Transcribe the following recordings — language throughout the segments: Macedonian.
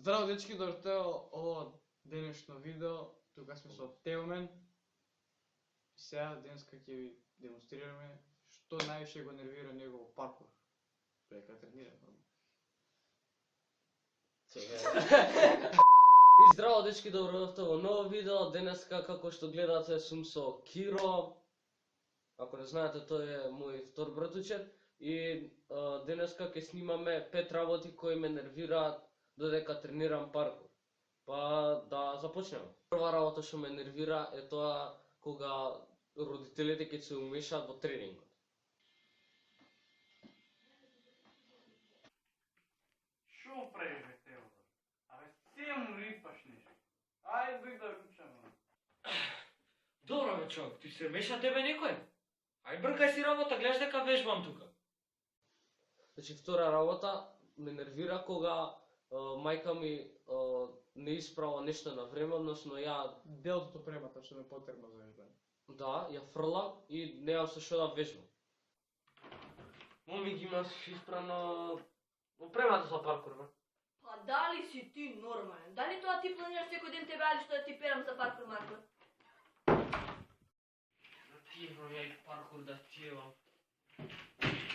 Здраво, дечки, добрте ово денешно видео. Тука сме со Теомен. Сега денеска ќе ви демонстрираме што највише го нервира него во паркур. Прека тренира. И здраво дечки, добро дојдовте во ново видео. Денеска, како што гледате, сум со Киро. Ако не знаете, тој е мој втор братучет. И денеска ќе снимаме 5 работи кои ме нервираат додека тренирам паркур. Па да започнеме. Прва работа што ме нервира е тоа кога родителите ќе се умешаат во тренингот. Шо правиш, бе, Теодор? Абе, се му рипаш нешто. Ајде бек да ручаме. Добро бе човек, ти се меша тебе некој? Ај бркај си работа, гледаш дека вежбам тука. Значи, втора работа ме нервира кога мајка ми не исправа нешто на време, односно ја Делото премата што ме потребно за вежбање. да, ја фрлам и немам со што да вежбам. Моми ги имаш испрано опремата за паркур, бе. Па дали си ти нормален? Дали тоа ти планираш секој ден тебе али што да ти перам за паркур, Марко? Да ти ја и паркур да тиевам.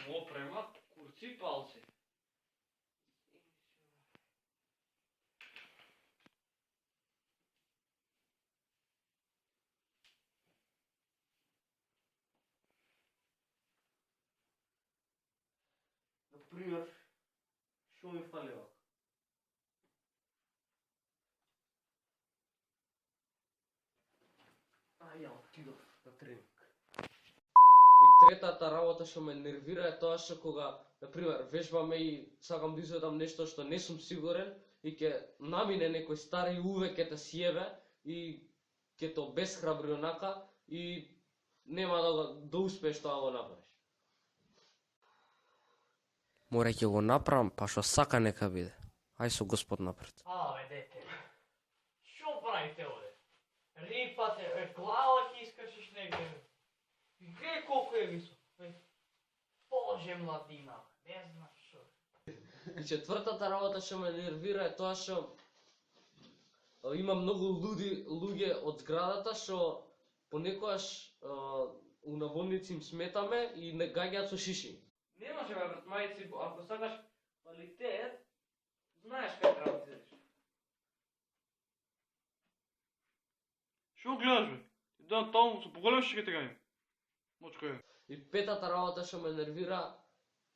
Опрема, курци, палци. Например, што ми фали вака? Ја отидов на тренинг. И третата работа што ме нервира е тоа што кога, например, вежбаме и сакам да изведам нешто што не сум сигурен и ќе намине некој стар и увек ќе те сјебе и ќе те обесхрабри онака и нема да успееш тоа да го направиш. Мора ќе го направам, па што сака нека биде. Ај со Господ напред. Абе, дете. Шо правите овде? Рипате, глава ќе искачиш негде. Гледај колку е висок. Боже, младина, не знам шо. И четвртата работа што ме нервира е тоа што има многу луѓе од зградата што понекогаш у наводници им сметаме и не гаѓаат со шиши. Не може бе, брат, мајци, ако сакаш квалитет, знаеш кај треба да идеш. Шо гледаш, бе? Да, таму со поголем ще те гаѓам. Мочко е. И петата работа што ме нервира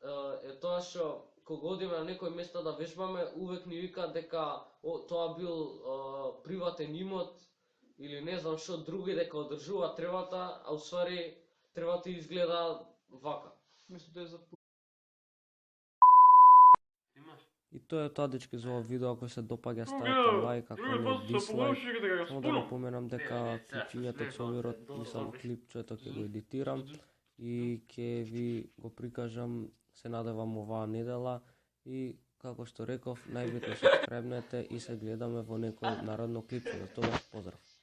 е тоа што кога одиме на некој место да вежбаме, увек ни викаат дека тоа бил приватен имот или не знам што други, дека одржува тревата, а усвари тревата изгледа вака. Место да е за И тоа е тоа, дечки, за ова видео. Ако се допаѓа, ставете лайк, ако не дислайк. Само да напоменам дека клипчињата цовирот, мислам клипчето ќе го едитирам и ќе ви го прикажам, се надевам, оваа недела. И како што реков, најбитно субскрайбнете и се гледаме во некој народно клипче. За тоа поздрав.